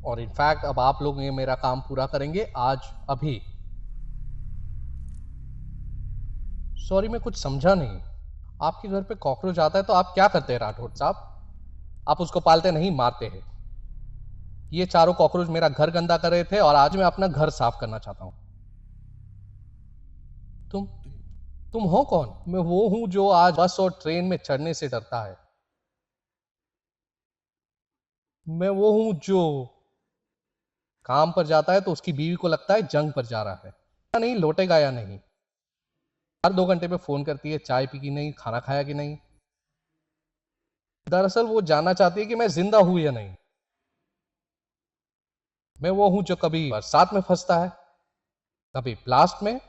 और इनफैक्ट अब आप लोग ये मेरा काम पूरा करेंगे आज अभी। सॉरी, मैं कुछ समझा नहीं। आपके घर पे कॉकरोच आता है तो आप क्या करते हैं राठौड़ साहब? आप उसको पालते नहीं, मारते हैं। ये चारों कॉकरोच मेरा घर गंदा कर रहे थे और आज मैं अपना घर साफ करना चाहता हूं। तुम तुम हो कौन? मैं वो हूं जो आज बस और ट्रेन में चढ़ने से डरता है। मैं वो हूं जो काम पर जाता है तो उसकी बीवी को लगता है जंग पर जा रहा है। नहीं लौटेगा या नहीं, हर 2 घंटे में फोन करती है, चाय पी कि नहीं, खाना खाया कि नहीं। दरअसल वो जानना चाहती है कि मैं जिंदा हूं या नहीं। मैं वो हूं जो कभी बरसात में फंसता है, कभी ब्लास्ट में।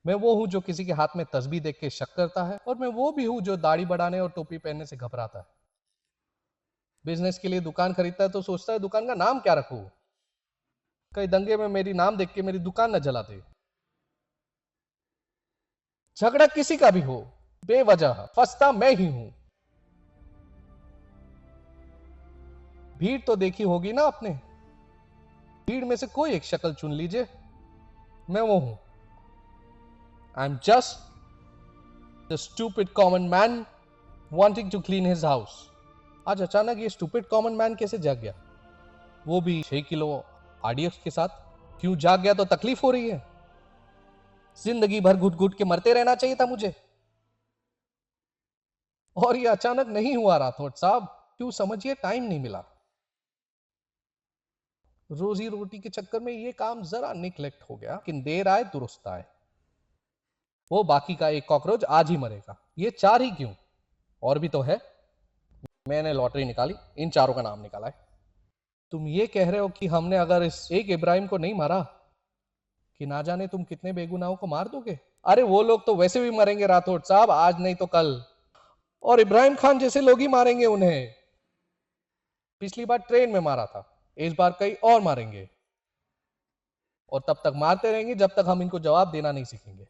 मैं वो हूं जो किसी के हाथ में तस्बीह देख के शक करता है, और मैं वो भी हूं जो दाढ़ी बढ़ाने और टोपी पहनने से घबराता है। बिजनेस के लिए दुकान खरीदता है तो सोचता है दुकान का नाम क्या रखूं, कहीं दंगे में मेरी नाम देख के मेरी दुकान न जला दे। झगड़ा किसी का भी हो, बेवजह फंसता मैं ही हूं। भीड़ तो देखी होगी ना आपने, भीड़ में से कोई एक शक्ल चुन लीजिए, मैं वो हूं। I am just the stupid common man wanting to clean his house. आज अचानक ये स्टूपिड कॉमन मैन कैसे जाग गया, वो भी 6 किलो आरडीएक्स के साथ? क्यों जाग गया? तो तकलीफ हो रही है? जिंदगी भर घुट घुट के मरते रहना चाहिए था मुझे, और ये अचानक नहीं हुआ राठौड़ साहब। क्यों समझिए, टाइम नहीं मिला। रोजी रोटी के चक्कर में ये काम जरा निग्लेक्ट हो गया, लेकिन देर आए दुरुस्त आए। वो बाकी का एक कॉकरोच आज ही मरेगा। ये 4 ही क्यों, और भी तो है। मैंने लॉटरी निकाली, इन चारों का नाम निकाला है। तुम ये कह रहे हो कि हमने अगर इस एक इब्राहिम को नहीं मारा कि ना जाने तुम कितने बेगुनाहों को मार दोगे? अरे वो लोग तो वैसे भी मरेंगे राठौड़ साहब, आज नहीं तो कल, और इब्राहिम खान जैसे लोग ही मारेंगे उन्हें। पिछली बार ट्रेन में मारा था, इस बार कहीं और मारेंगे, और तब तक मारते रहेंगे जब तक हम इनको जवाब देना नहीं सीखेंगे।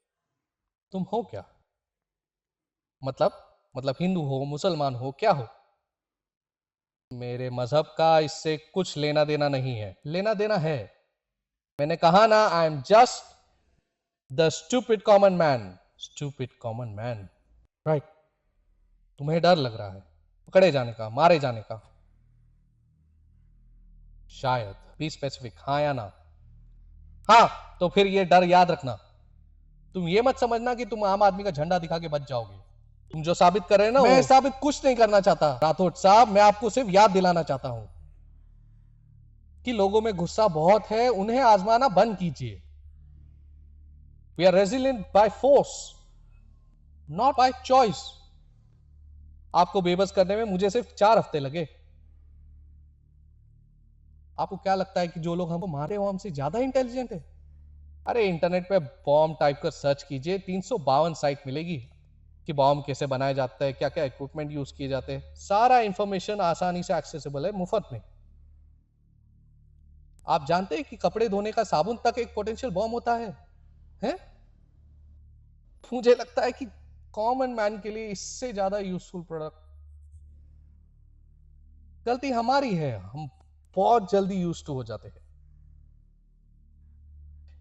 तुम हो क्या? मतलब हिंदू हो, मुसलमान हो, क्या हो? मेरे मजहब का इससे कुछ लेना देना नहीं है। लेना देना है, मैंने कहा ना, आई am just the stupid common man. Stupid common man, right. तुम्हें डर लग रहा है पकड़े जाने का, मारे जाने का? शायद। बी स्पेसिफिक, हाँ या ना? हाँ, तो फिर ये डर याद रखना। तुम ये मत समझना कि तुम आम आदमी का झंडा दिखा के बच जाओगे। तुम जो साबित कर रहे हैं ना, मैं साबित कुछ नहीं करना चाहता राठौड़ साहब। मैं आपको सिर्फ याद दिलाना चाहता हूं कि लोगों में गुस्सा बहुत है, उन्हें आजमाना बंद कीजिए। We are resilient by force, not by choice. आपको बेबस करने में मुझे सिर्फ 4 हफ्ते लगे। आपको क्या लगता है कि जो लोग हमको मारे वो हमसे ज्यादा इंटेलिजेंट है? अरे इंटरनेट पे बॉम्ब टाइप कर सर्च कीजिए, 352 साइट मिलेगी कि बॉम्ब कैसे बनाया जाता है, क्या क्या इक्विपमेंट यूज किए जाते हैं। सारा इंफॉर्मेशन आसानी से एक्सेसिबल है, मुफ्त में। आप जानते हैं कि कपड़े धोने का साबुन तक एक पोटेंशियल बॉम्ब होता है? हैं? मुझे लगता है कि कॉमन मैन के लिए इससे ज्यादा यूजफुल प्रोडक्ट। गलती हमारी है, हम बहुत जल्दी यूज टू हो जाते हैं।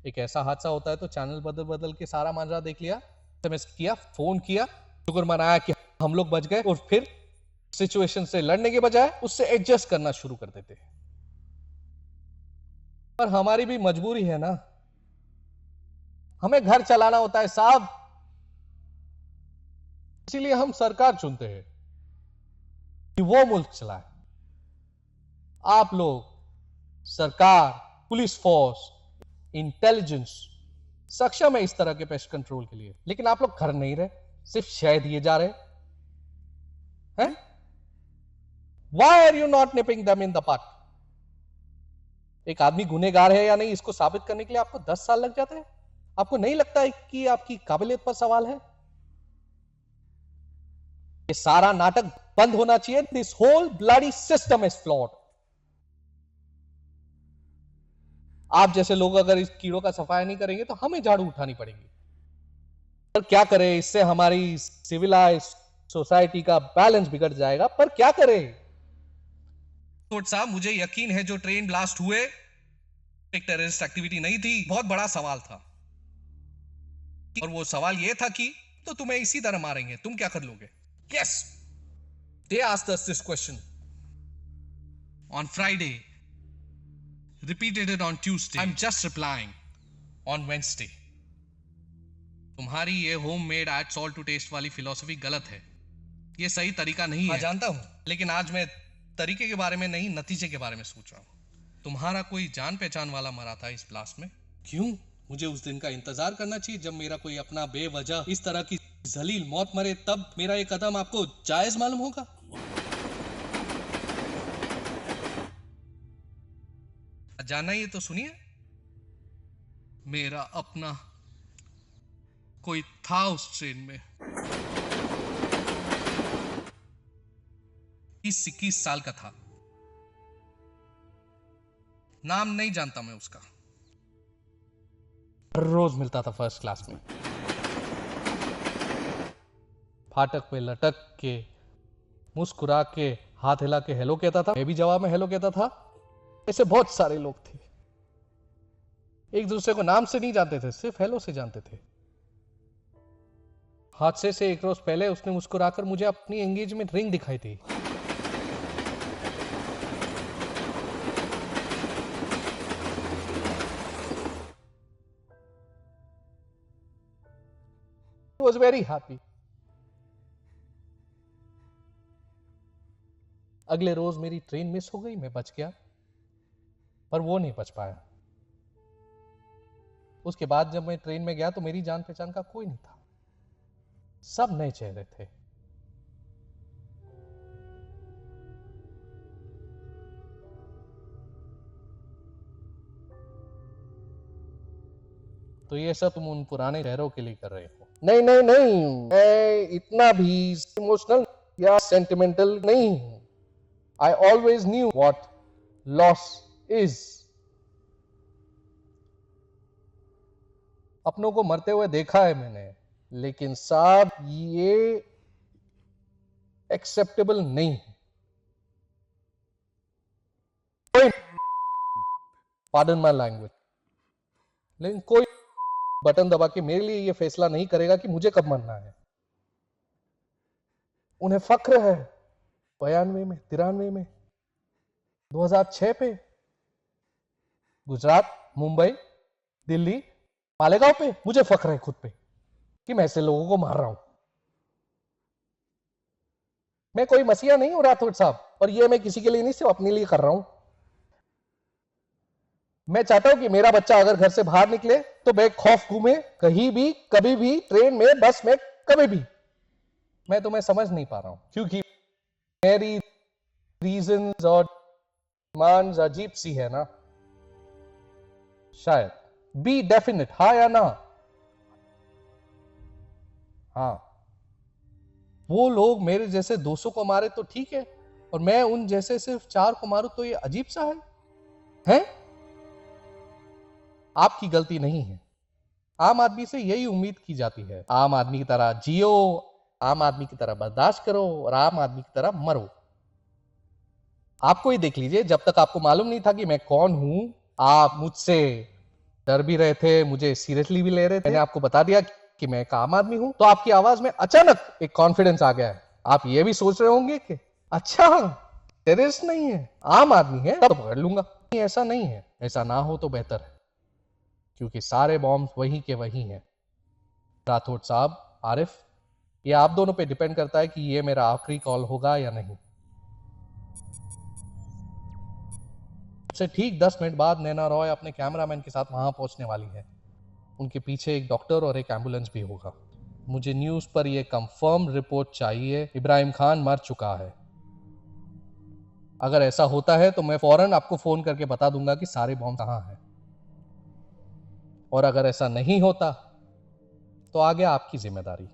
एक ऐसा हादसा होता है तो चैनल बदल बदल के सारा माजरा देख लिया, एसएमएस किया, फोन किया, शुक्र मनाया कि हम लोग बच गए, और फिर सिचुएशन से लड़ने के बजाय उससे एडजस्ट करना शुरू कर देते हैं। पर हमारी भी मजबूरी है ना, हमें घर चलाना होता है साहब। इसीलिए हम सरकार चुनते हैं कि वो मुल्क चलाए। आप लोग, सरकार, पुलिस फोर्स, इंटेलिजेंस सक्षम है इस तरह के पेस्ट कंट्रोल के लिए, लेकिन आप लोग कर नहीं रहे, सिर्फ शह दिए जा रहे हैं। Why are you not nipping them in the bud? एक आदमी गुनहगार है या नहीं, इसको साबित करने के लिए आपको 10 साल लग जाते हैं। आपको नहीं लगता है कि आपकी काबिलियत पर सवाल है? ये सारा नाटक बंद होना चाहिए। This whole bloody system is flawed. आप जैसे लोग अगर इस कीड़ों का सफाया नहीं करेंगे तो हमें झाड़ू उठानी पड़ेगी। पर क्या करें, इससे हमारी सिविलाइज सोसाइटी का बैलेंस बिगड़ जाएगा। पर क्या करें? तो साहब मुझे यकीन है जो ट्रेन ब्लास्ट हुए एक टेररिस्ट एक्टिविटी नहीं थी, बहुत बड़ा सवाल था। और वो सवाल ये था कि तो तुम्हें इसी तरह मारेंगे, तुम क्या कर लोगे? Yes, they asked us this question on Friday, repeated it on Tuesday, I am just replying on Wednesday. तुम्हारी ये home made add salt to taste वाली फिलॉसफी गलत है, ये सही तरीका नहीं है। जानता हूं, लेकिन आज मैं तरीके के बारे में नहीं, नतीजे के बारे में सोच रहा हूं। तुम्हारा कोई जान पहचान वाला मरा था इस ब्लास्ट में। क्यों? मुझे उस दिन का इंतजार करना चाहिए जब मेरा कोई अपना बेवजह इस तरह की जलील मौत मरे, तब मेरा ये कदम आपको जायज मालूम होगा। जानना ये तो सुनिए, मेरा अपना कोई था उस ट्रेन में, 21 साल का था, नाम नहीं जानता मैं उसका। रोज मिलता था फर्स्ट क्लास में, फाटक पे लटक के मुस्कुरा के हाथ हिला के हेलो कहता था, मैं भी जवाब में हेलो कहता था। ऐसे बहुत सारे लोग थे, एक दूसरे को नाम से नहीं जानते थे, सिर्फ हेलो से जानते थे। हादसे से एक रोज पहले उसने मुस्कुराकर मुझे अपनी एंगेजमेंट रिंग दिखाई थी। Was very happy. अगले रोज मेरी ट्रेन मिस हो गई, मैं बच गया, पर वो नहीं बच पाया। उसके बाद जब मैं ट्रेन में गया तो मेरी जान पहचान का कोई नहीं था, सब नए चेहरे थे। तो ये सब तुम उन पुराने चेहरों के लिए कर रहे हो। नहीं नहीं नहीं, मैं इतना भी इमोशनल या सेंटिमेंटल नहीं हूं। I always knew what loss is. अपनों को मरते हुए देखा है मैंने, लेकिन साहब ये एक्सेप्टेबल नहीं है। पार्डन माय लैंग्वेज, लेकिन कोई बटन दबा के मेरे लिए ये फैसला नहीं करेगा कि मुझे कब मरना है। उन्हें फक्र है 92 में, 93 में, 2006 पे गुजरात, मुंबई, दिल्ली, मालेगांव पे मुझे फक्र है खुद पे कि मैं ऐसे लोगों को मार रहा हूं। मैं कोई मसीहा नहीं हूं राठौड़ साहब, और ये मैं किसी के लिए नहीं, सिर्फ अपने लिए कर रहा हूं। मैं चाहता हूं कि मेरा बच्चा अगर घर से बाहर निकले तो बेखौफ घूमे, कहीं भी, कभी भी, ट्रेन में, बस में, कभी भी। मैं तुम्हें समझ नहीं पा रहा हूं क्योंकि मेरी रीजंस और डिमांड्स अजीब सी है ना, शायद। बी डेफिनेट, हाँ या ना? हाँ। वो लोग मेरे जैसे 200 को मारे तो ठीक है, और मैं उन जैसे सिर्फ 4 को मारूं तो ये अजीब सा है? आपकी गलती नहीं है। आम आदमी से यही उम्मीद की जाती है, आम आदमी की तरह जियो, आम आदमी की तरह बर्दाश्त करो और आम आदमी की तरह मरो। आपको ही देख लीजिए, जब तक आपको मालूम नहीं था कि मैं कौन हूं, आप मुझसे डर भी रहे थे, मुझे सीरियसली भी ले रहे थे। मैंने आपको बता दिया कि मैं एक आम आदमी हूं, तो आपकी आवाज में अचानक एक कॉन्फिडेंस आ गया है। आप ये भी सोच रहे होंगे कि अच्छा टेररिस्ट नहीं है, आम आदमी है, तब पकड़ लूंगा। ऐसा नहीं है, ऐसा ना हो तो बेहतर है, क्योंकि सारे बॉम्ब वही के वही हैं। राठौड़ साहब, आरिफ, ये आप दोनों पे डिपेंड करता है कि ये मेरा आखिरी कॉल होगा या नहीं। से ठीक 10 मिनट बाद नैना रॉय अपने कैमरामैन के साथ वहां पहुंचने वाली है। उनके पीछे एक डॉक्टर और एक एम्बुलेंस भी होगा। मुझे न्यूज पर यह कंफर्म रिपोर्ट चाहिए, इब्राहिम खान मर चुका है। अगर ऐसा होता है तो मैं फौरन आपको फोन करके बता दूंगा कि सारे बॉम्ब कहां हैं, और अगर ऐसा नहीं होता तो आगे आपकी जिम्मेदारी।